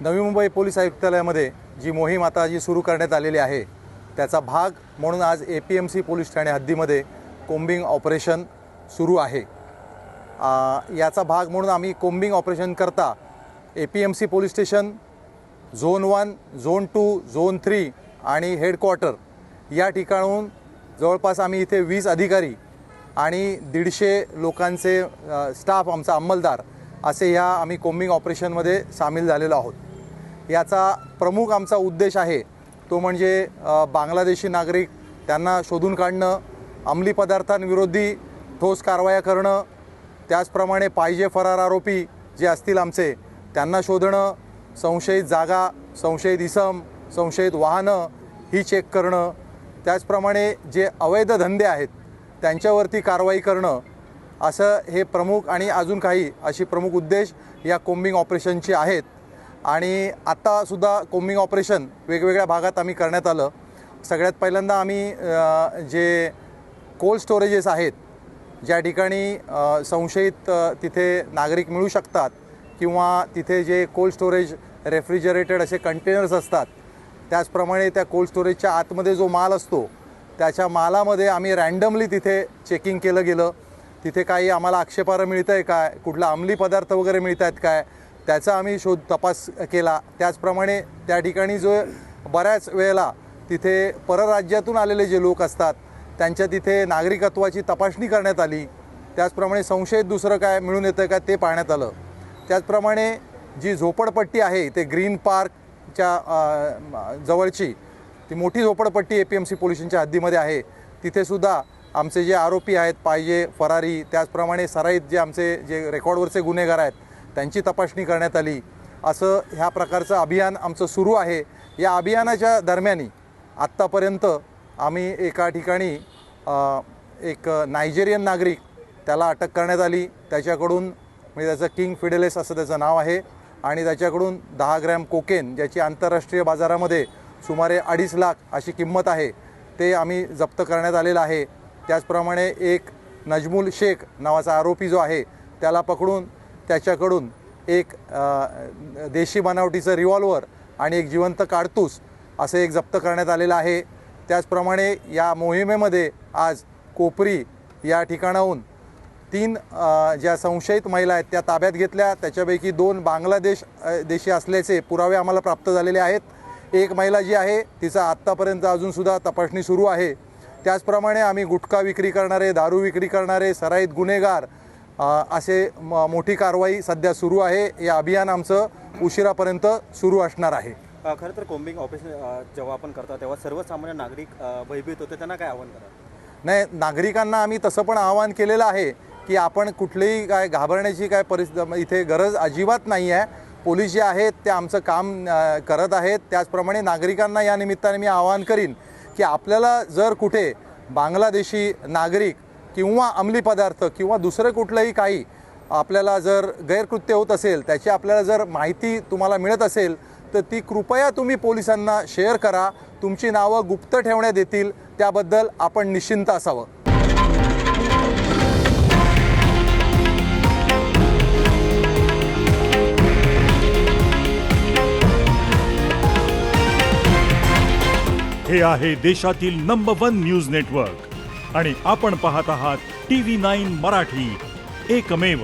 Navi Mumbai police आयुक्तालयामध्ये जी मोहीम आता जी सुरू करण्यात आलेली आहे त्याचा भाग म्हणून आज APMC पोलीस ठाणे हद्दीमध्ये कोम्बिंग ऑपरेशन सुरू आहे। याचा भाग म्हणून आम्ही कोम्बिंग ऑपरेशन करता APMC police station zone 1, zone 2, zone 3 आणि हेडक्वार्टर या ठिकाणाहून जवळपास आम्ही इथे 20 अधिकारी आणि 150 लोकांचे स्टाफ आमचा अंमलदार असे ह्या आम्ही कोम्बिंग ऑपरेशनमध्ये सामील झालेलो आहोत। याचा प्रमुख आमचा उद्देश आहे तो म्हणजे बांगलादेशी नागरिक त्यांना शोधून काढणं, अंमली पदार्थांविरोधी ठोस कारवाया करणं, त्याचप्रमाणे पाहिजे फरार आरोपी जे असतील आमचे त्यांना शोधणं, संशयित जागा, संशयित इसम, संशयित वाहनं ही चेक करणं, त्याचप्रमाणे जे अवैध धंदे आहेत त्यांच्यावरती कारवाई करणं, असं हे प्रमुख आणि अजून काही अशी प्रमुख उद्देश या कोम्बिंग ऑपरेशनचे आहेत। आणि आत्तासुद्धा कोम्बिंग ऑपरेशन वेगवेगळ्या भागात आम्ही करण्यात आलं। सगळ्यात पहिल्यांदा आम्ही जे कोल्ड स्टोरेजेस आहेत ज्या ठिकाणी संशयित तिथे नागरिक मिळू शकतात किंवा तिथे जे कोल्ड स्टोरेज रेफ्रिजरेटेड असे कंटेनर्स असतात त्याचप्रमाणे त्या कोल्ड स्टोरेजच्या आतमध्ये जो माल असतो त्याच्या मालामध्ये आम्ही रँडमली तिथे चेकिंग केलं गेलं। तिथे काही आम्हाला आक्षेपार्ह मिळतं आहे काय, कुठला अंमली पदार्थ वगैरे मिळत आहेत काय त्याचा आम्ही शोध तपास केला। त्याचप्रमाणे त्या ठिकाणी जो बऱ्याच वेळेला तिथे परराज्यातून आलेले जे लोक असतात त्यांच्या तिथे नागरिकत्वाची तपासणी करण्यात आली। त्याचप्रमाणे संशयित दुसरं काय मिळून येतं का ते पाहण्यात आलं। त्याचप्रमाणे जी झोपडपट्टी आहे ते ग्रीन पार्कच्या जवळची ती मोठी झोपडपट्टी APMC पोलिसांच्या हद्दीमध्ये आहे। तिथेसुद्धा आमचे जे आरोपी आहेत पाहिजे फरारी, त्याचप्रमाणे सराईत जे आमचे जे रेकॉर्डवरचे गुन्हेगार आहेत त्यांची तपासणी करण्यात आली। असं ह्या प्रकारचं अभियान आमचं सुरू आहे। या अभियानाच्या दरम्यानी आत्तापर्यंत आम्ही एका ठिकाणी एक नायजेरियन नागरिक त्याला अटक करण्यात आली। त्याच्याकडून म्हणजे त्याचं किंग फिडेलेस असं त्याचं नाव आहे आणि त्याच्याकडून 10 ग्रॅम कोकेन ज्याची आंतरराष्ट्रीय बाजारामध्ये सुमारे 2.5 लाख अशी किंमत आहे ते आम्ही जप्त करण्यात आलेलं आहे। त्याचप्रमाणे एक नजमुल शेख नावाचा आरोपी जो आहे त्याला पकडून त्याच्याकडून एक देशी बनावटीचं रिव्हॉल्वर आणि एक जिवंत काडतूस असे एक जप्त करण्यात आलेलं आहे। त्याचप्रमाणे या मोहिमेमध्ये आज कोपरी या ठिकाणाहून 3 ज्या संशयित महिला आहेत त्या ताब्यात घेतल्या। त्याच्यापैकी 2 देशी असल्याचे पुरावे आम्हाला प्राप्त झालेले आहेत। एक महिला जी आहे तिचा आत्तापर्यंत अजूनसुद्धा तपासणी सुरू आहे। त्याचप्रमाणे आम्ही गुटखा विक्री करणारे, दारू विक्री करणारे, सराईत गुन्हेगार असे मोठी कारवाई सध्या सुरू आहे। या अभियान आमचं उशिरापर्यंत सुरू असणार आहे। खरं तर कोम्बिंग ऑपरेशन जेव्हा आपण करतो तेव्हा सर्वसामान्य नागरिक भयभीत होते, त्यांना काय आव्हान करा? नाही, नागरिकांना आम्ही तसं पण आवाहन केलेलं आहे की आपण कुठलीही काय घाबरण्याची काय परिस्थिती इथे गरज अजिबात नाही आहे। पोलीस जे आहेत ते आमचं काम करत आहेत। त्याचप्रमाणे नागरिकांना या निमित्ताने मी आवाहन करीन की आपल्याला जर कुठे बांगलादेशी नागरिक किंवा अंमली पदार्थ किंवा दुसरं कुठलंही काही आपल्याला जर गैरकृत्य होत असेल त्याची आपल्याला जर माहिती तुम्हाला मिळत असेल तर ती कृपया तुम्ही पोलिसांना शेअर करा। तुमची नावं गुप्त ठेवण्यात येतील त्याबद्दल आपण निश्चिंत असावं। हे आहे देशातील नंबर 1 न्यूज नेटवर्क आणि आपण पाहत आहात TV9 मराठी, एकमेव।